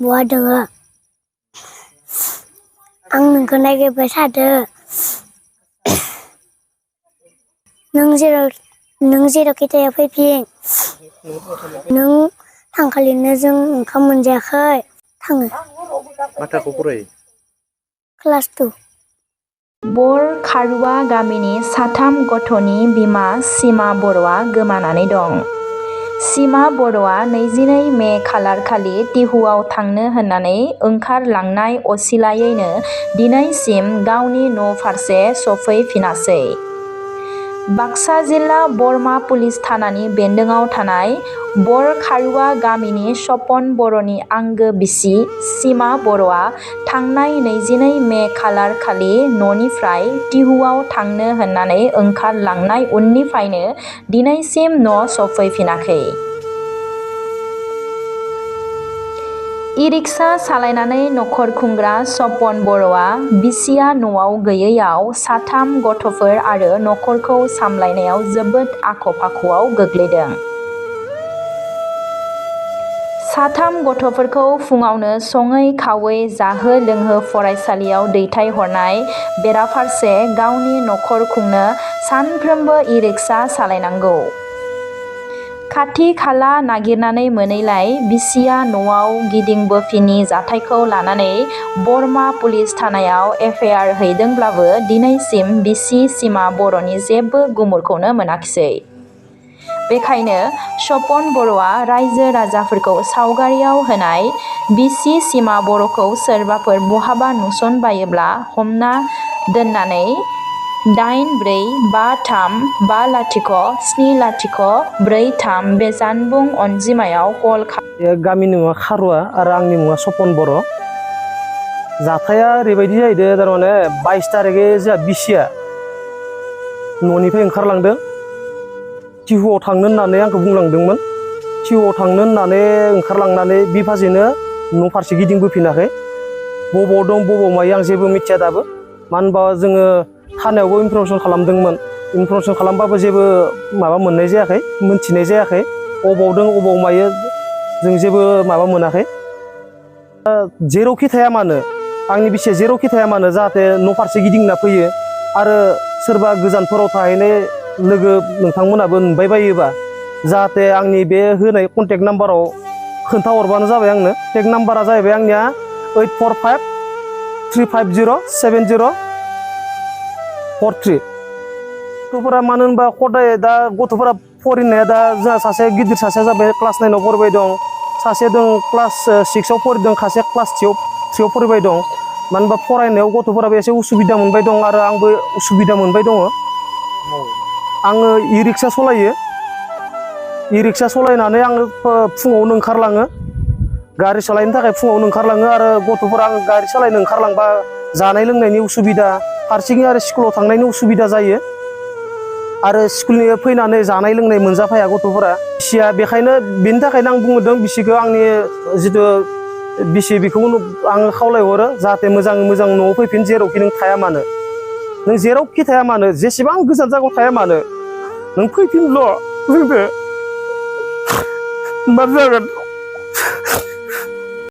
बहा दोङो आं नोंखौ नागिरबाय थादो नों जेरावखि थाया फैफिन नों थांखालिनो जों ओंखाम मोनजायाखै थाङो मा थाखोआव फरायो क्लास 2 बर खारुवा गामिनि साथाम गथ'नि बिमा सीमा बर'आ गोमानानै दं। सीमा बर'आ 22 मे खालारखालि टिहुआव थांनो होननानै ओंखारलांनाय असिलायैनो दिनैसिम गावनि न' फारसे सफैफिनासै। बाक्सा जिल्ला बरमा पुलिस थानानि बेन्दोङाव थानाय बर खारुवा गामिनि सपन बर'नि आंगो बिसि सीमा बर'आ थांनाय 22 मे खालार खालि न'निफ्राय टिहुआव थांनो होननानै ओंखारलांनाय उननिफ्रायनो दिनैसिम न' सफैफिनाखै। इ-रिक्सा सालायनानै नखर खुंग्रा सपन बर'आ बिसिया न'आव गैयैयाव साथाम गथ'फोर आरो नखरखौ सामलायनायाव जोबोद आख'-फाख'आव गोग्लैदों। साथाम गथ'फोरखौ फुङावनो सङै खावै जाहो लोंहो फरायसालियाव दैथायहरनाय बेराफारसे गावनि नखर खुंनो सानफ्रोमबो इ-रिक्सा सालायनांगौ। खाथि खाला नागिरनानै मोनैलाय बिसिया न'आव गिदिंबोफिनि जाथायखौ लानानै बरमा पुलिस थानायाव एफ.आइ.आर. हैदोंब्लाबो दिनैसिम बिसि सीमा बर'नि जेबो गुमुरखौनो मोनाखिसै। बेखायनो सपन बर'आ रायजो राजाफोरखौ सावगारियाव होनाय बिसि सीमा बर'खौ सोरबाफोर बहाबा नुसनबायोब्ला हमना दोननानै 8453507043 बे जानबुं अनजिमायाव कल गामिनि मुङा खारुवा आरो आंनि मुङा सपन बर'। जाथाया ओरैबायदि जाहैदों थारमाने 22 तारिखै जोंहा बिसिया न'निफ्राय ओंखारलांदों टिहुआव थांनो होननानै आंखौ बुंलांदोंमोन। टिहुआव थांनो होननानै ओंखारलांनानै बिफासेनो न' फारसे गिदिंबोफिनाखै। बबाव दं बबाव मायो आं जेबो मिथिया दाबो। मानो होनबा जोङो थानायावबो इनफरमेसन खालामदोंमोन। इनफरमेसन खालामबाबो जेबो माबा मोननाय जायाखै, मोनथिनाय जायाखै। अबाव दं अबाव मायो जों जेबो माबा मोनाखै। जेरावखि थाया मानो आंनि बिसिया जेरावखि थाया मानो जाहाथे न' फारसे गिदिंना फैयो आरो सोरबा गोजानफोराव थाहैनाय लोगो नोंथांमोनाबो नुबाय बायोबा जाहाथे आंनि बे होनाय कन्टेक्ट नाम्बाराव खोन्थाहरबानो जाबाय आंनो। कन्टेक्ट नाम्बारा जाहैबाय आंनिया 8453504043। गथ'फोरा मानो होनबा हदाय दा गथ'फोरा फरायनाया दा जोंहा सासे गिदिर सासेया जाबाय क्लास 9 आव फरायबाय दं, सासे दं क्लास 6 आव फरायदों, सासे क्लास 3 आव फरायबाय दं। मानो होनबा फरायनायाव गथ'फोराबो एसे उसुबिदा मोनबाय दं आरो आंबो उसुबिदा मोनबाय दङ। आङो इ-रिक्सा सलायो। इ-रिक्सा सलायनानै आङो फुङावनो ओंखारलाङो। गारि सालायनो थाखाय फुङावनो ओंखारलाङो आरो गथ'फोरा आं गारि सालायनो ओंखारलांबा जानाय लोंनायनि उसुबिदा, फारसेथिं आरो स्कुलाव थांनायनि उसुबिदा जायो। आरो स्कुलनि फैनानै जानाय लोंनाय मोनजाफाया गथ'फोरा। बिसिया बेखायनो बेनि थाखायनो आं बुंदों बिसिखौ आंनि जिथु बिसि बेखौ आं खावलायहरो जाहाथे मोजाङै मोजां न'आव फैफिन जेरावखि नों थाया मानो। नों जेरावखि थाया मानो जेसेबां गोजान जायगायाव थाया मानो नों फैफिनल' जोंदो होनबानो जागोन।